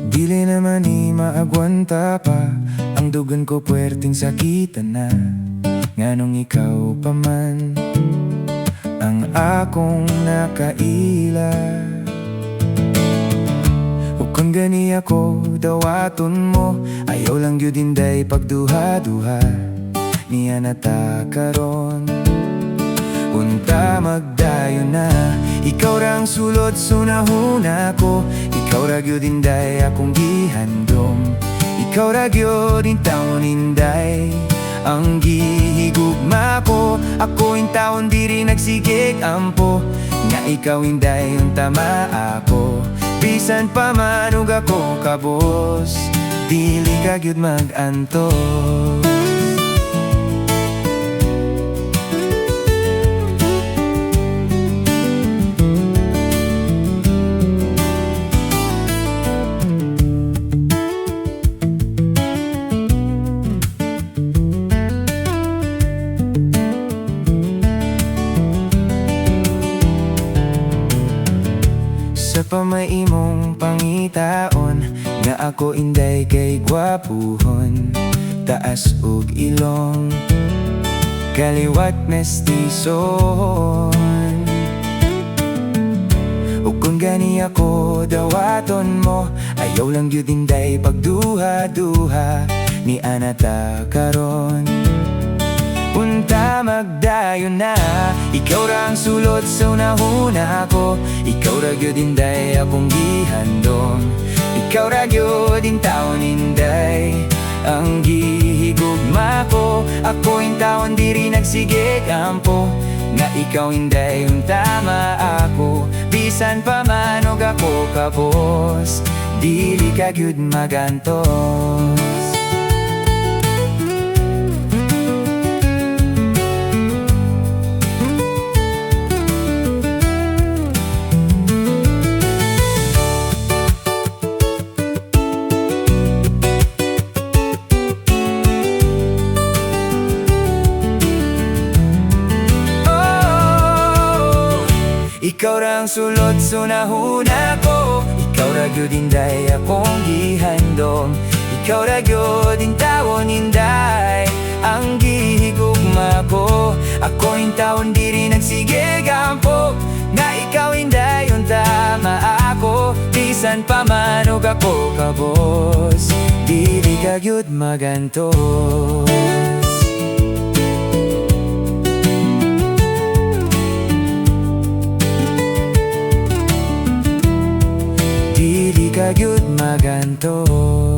Dili naman maagwanta pa, ang dugan ko puwerteng sakitan na. Nganong ikaw pa man ang akong nakaila. Kung gani ako dawaton mo, ayaw lang gyud inday pagduha-duha. Niya natakaron unta magdayon na. Ikaw rang sulod sunahuna ko, ikaw ra gyud inday akong gihandom. Ikaw ra gyud in taon inday ang gihigugma ko. Ako in taon diri nagsigig ampo, nga ikaw inday yung tama ako. Bisan pa man ug ako kabos, dili ka gyud mag-antos. Sa pamaimong pangitaon, nga ako inday kay gwapuhon. Taas ug ilong, kaliwat mestison. Ug kung gani ako dawaton mo, ayaw lang gyud inday pagduha-duha. Ni anata karon unta magdayon na. Ikaw ra ang sulod sa unahuna ko, ikaw ra gyud inday akong gihandom. Ikaw ra gyud in taon inday ang gihigugma ko. Ako in taon diri nagsigig ampo, nga ikaw inday yung tama ako. Bisan pa man og ako kabos, dili ka gyud magantos. Ikaw rang sulod sunahuna ko, ikaw ra gyud inday akong gihandom. Ikaw ra gyud in taon inday ang gihigugma ko. Ako in taon diri nagsigig ampo, nga ikaw inday yung tama ako. Bisan pa man og ako kabos, dili ka gyud magantos. Dili ka gyud magantos.